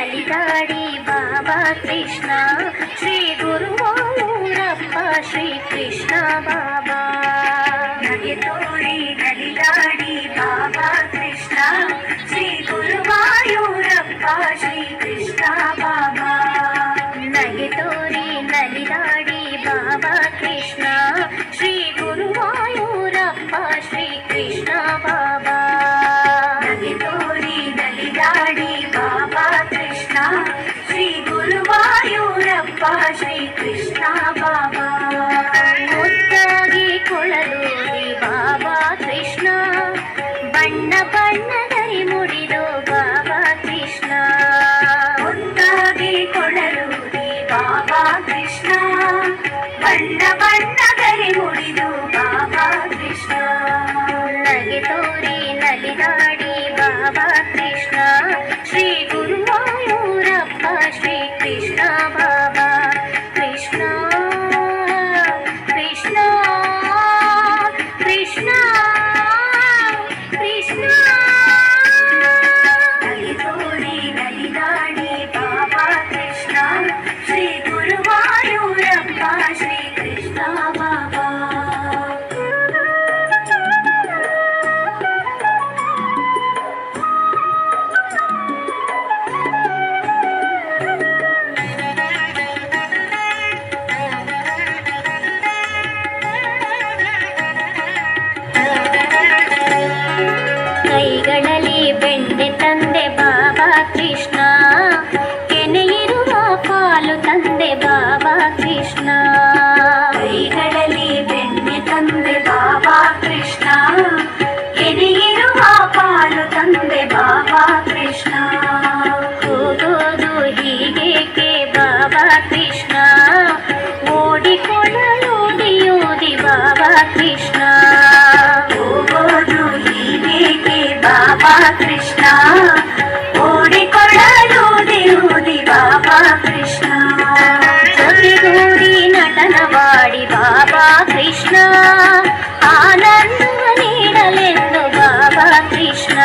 ನಲಿದಾಡಿ ಬಾಬಾ ಕೃಷ್ಣ ಶ್ರೀ ಗುರುವಾಯೂರಪ್ಪ ಶ್ರೀ ಕೃಷ್ಣ ಬಾಬಾ. ನಗೆ ತೋರಿ ನಲಿದಾಡಿ ಬಾಬಾ ಕೃಷ್ಣ ಶ್ರೀ ಗುರುವಾಯೂರಪ್ಪ ಶ್ರೀ ಕೃಷ್ಣ ಬಾಬಾ. ನಗೆ ತೋರಿ ನಲಿದಾಡಿ ಬಾಬಾ ಕೃಷ್ಣ ಶ್ರೀ ಗುರುವಾಯೂರಪ್ಪ ಶ್ರೀ ಕೃಷ್ಣ ಬಾಬಾ. ನಗೆ ತೋರಿ ನಲಿದಾಡಿ ಬಾಬಾ ಕೃಷ್ಣ ಶ್ರೀ ಗುರುವಾಯೂರಪ್ಪ ಶ್ರೀ ಕೃಷ್ಣ ಬಾಬಾ. ಮುದ್ದಾಗಿ ಕೊಳಲೂದಿ ಬಾಬಾ ಕೃಷ್ಣ ಬಣ್ಣ ಬಣ್ಣದಲ್ಲಿ ಮುಡಿದು ಬಾಬಾ ಕೃಷ್ಣ. ಮುದ್ದಾಗಿ ಕೊಳಲೂದಿ ಬಾಬಾ ಕೃಷ್ಣ ಬಣ್ಣ ಬಣ್ಣದಲ್ಲಿ ಮುಡಿದು ಬಾಬಾ ಕೃಷ್ಣ. ನಗೆ ತೋರಿ ನಲಿದಾಡಿ ಬಾಬಾ ಕೃಷ್ಣ ಶ್ರೀ ಗುರುವಾಯೂರಪ್ಪ ಶ್ರೀ ಕೃಷ್ಣ ಬಾಬಾ. ಕೃಷ್ಣ ಕೃಷ್ಣ ಕೃಷ್ಣ ಕೃಷ್ಣ. ನಗೆ ತೋರಿ ನಲಿದಾಡಿ ಬಾಬಾ ಕೃಷ್ಣ ಶ್ರೀ ಗುರುವಾಯೂರಪ್ಪ ಶ್ರೀ ಕೃಷ್ಣ ಬಾಬಾ. ಕೈಗಳಲ್ಲಿ ಬೆಣ್ಣೆ ತಂದೆ ಬಾಬಾ ಕೃಷ್ಣ ಕೆನೆಯಿರುವ ಪಾಲು ತಂದೆ ಬಾಬಾ ಕೃಷ್ಣ. ಕೈಗಳಲ್ಲಿ ಬೆಣ್ಣೆ ತಂದೆ ಬಾಬಾ ಕೃಷ್ಣ ಕೆನೆಯಿರುವ ಪಾಲು ತಂದೆ ಬಾಬಾ ಕೃಷ್ಣ. ಹೋಗೋದು ಹೀಗೇಕೆ ಬಾಬಾ ಕೃಷ್ಣ ಓಡಿಕೊಳ್ಳಲೋದಿಯೋದಿ ಬಾಬಾ ಕೃಷ್ಣ. ಹೋಗೋದು ಹೀಗೇಕೆ ಬಾಬಾ ಕೃಷ್ಣ ಓಡಿಕೊಳ್ಳಲೋದಿಯೋದಿ ಬಾಬಾ ಕೃಷ್ಣ. ಜೊತೆಗೂಡಿ ನಟನವಾಡಿ ಬಾಬಾ ಕೃಷ್ಣ ಆನಂದ ನೀಡಲೆಂದು ಬಾಬಾ ಕೃಷ್ಣ.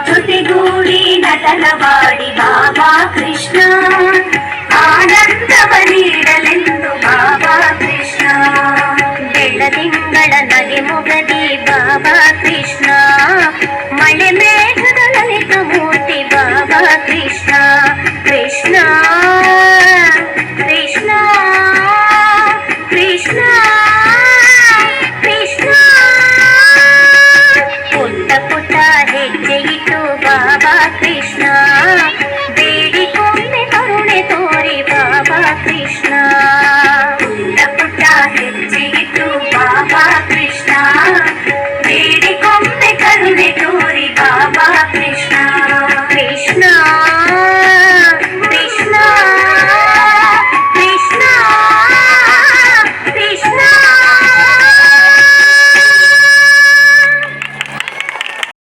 ಜೊತೆಗೂಡಿ ನಟನವಾಡಿ ಬಾಬಾ ಕೃಷ್ಣ ಆನಂದವ ನೀಡಲೆಂದು ಬಾಬಾ ಕೃಷ್ಣ. ಬೆಳ್ಳದಿಂಗಳ ನಗೆ ಮೊಗದಿ ಬಾಬಾ